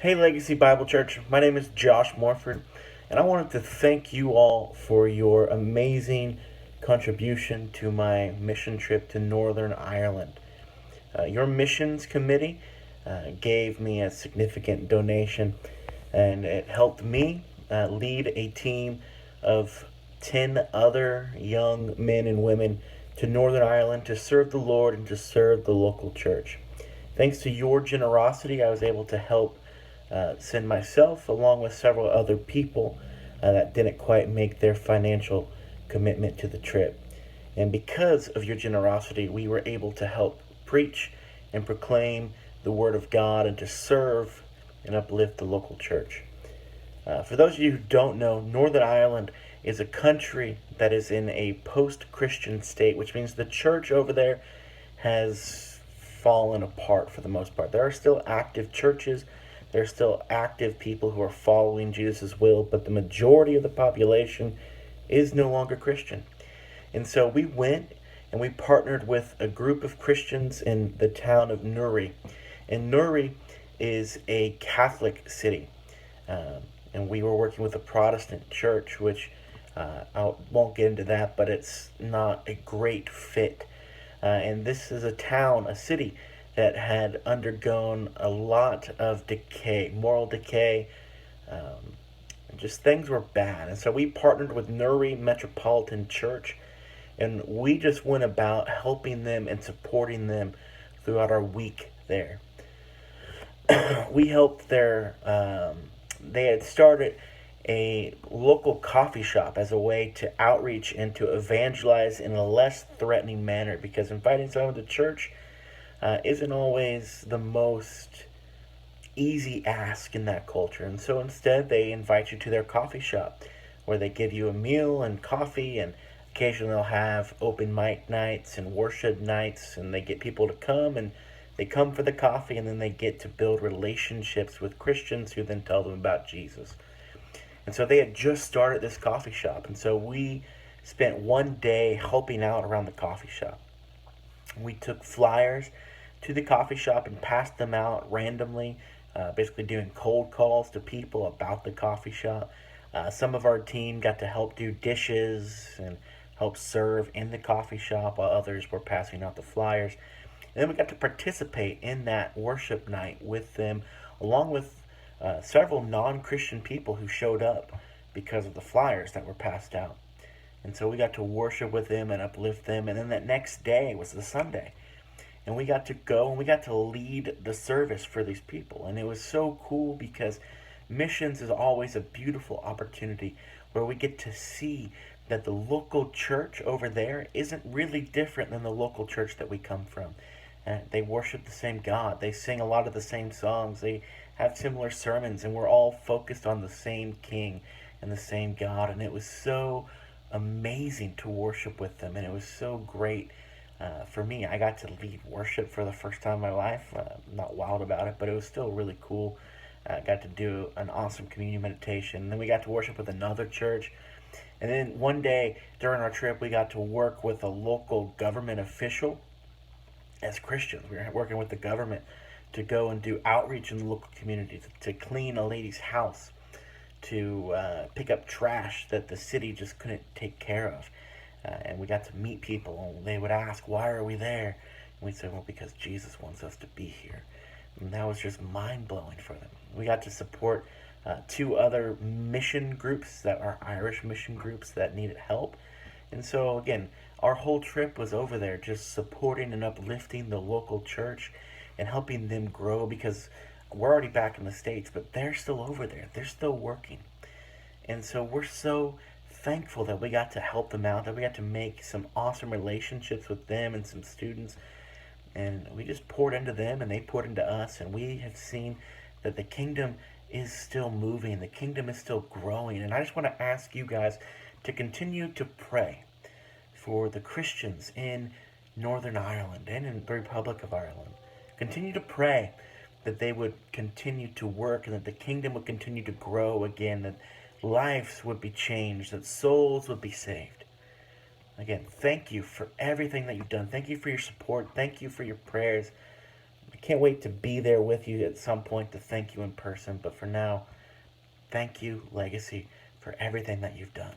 Hey, Legacy Bible Church. My name is Josh Morford, and I wanted to thank you all for your amazing contribution to my mission trip to Northern Ireland. Your missions committee gave me a significant donation, and it helped me lead a team of 10 other young men and women to Northern Ireland to serve the Lord and to serve the local church. Thanks to your generosity, I was able to help send myself along with several other people that didn't quite make their financial commitment to the trip. And because of your generosity, we were able to help preach and proclaim the Word of God and to serve and uplift the local church. For those of you who don't know, Northern Ireland is a country that is in a post Christian state, which means the church over there has fallen apart for the most part. There are still active churches, there are still active people who are following Jesus' will, but the majority of the population is no longer Christian. And so we went and we partnered with a group of Christians in the town of Newry. And Newry is a Catholic city. Um, and we were working with a Protestant church, which I won't get into that, but it's not a great fit. And this is a town, a city that had undergone a lot of decay, moral decay. Um, just things were bad. And so we partnered with Newry Metropolitan Church, and we just went about helping them and supporting them throughout our week there. We helped they had started a local coffee shop as a way to outreach and to evangelize in a less threatening manner, because inviting someone to church isn't always the most easy ask in that culture. And so instead, they invite you to their coffee shop where they give you a meal and coffee, and occasionally they'll have open mic nights and worship nights, and they get people to come, and they come for the coffee, and then they get to build relationships with Christians who then tell them about Jesus. And so they had just started this coffee shop, and so we spent one day helping out around the coffee shop. We took flyers to the coffee shop and passed them out randomly, basically doing cold calls to people about the coffee shop. Some of our team got to help do dishes and help serve in the coffee shop while others were passing out the flyers. And then we got to participate in that worship night with them, along with several non Christian people who showed up because of the flyers that were passed out. And so we got to worship with them and uplift them. And then that next day was the Sunday. And we got to go and we got to lead the service for these people. And it was so cool because missions is always a beautiful opportunity where we get to see that the local church over there isn't really different than the local church that we come from. They worship the same God. They sing a lot of the same songs. They have similar sermons, and we're all focused on the same King and the same God. And it was so amazing to worship with them, and it was so great. For me, I got to lead worship for the first time in my life. I'm not wild about it, but it was still really cool. I got to do an awesome communion meditation. And then we got to worship with another church. And then one day during our trip, we got to work with a local government official as Christians. We were working with the government to go and do outreach in the local community, to clean a lady's house, to pick up trash that the city just couldn't take care of. And we got to meet people, and they would ask, "Why are we there?" And we'd say, "Well, because Jesus wants us to be here." And that was just mind blowing for them. We got to support two other mission groups that are Irish mission groups that needed help. And so, again, our whole trip was over there just supporting and uplifting the local church and helping them grow, because we're already back in the States, but they're still over there. They're still working. And so we're so thankful that we got to help them out, that we got to make some awesome relationships with them and some students. And we just poured into them and they poured into us. And we have seen that the kingdom is still moving, the kingdom is still growing. And I just want to ask you guys to continue to pray for the Christians in Northern Ireland and in the Republic of Ireland. Continue to pray that they would continue to work and that the kingdom would continue to grow again, that lives would be changed, that souls would be saved. Again, thank you for everything that you've done. Thank you for your support. Thank you for your prayers. Can't wait to be there with you at some point to thank you in person. But for now, thank you, Legacy, for everything that you've done.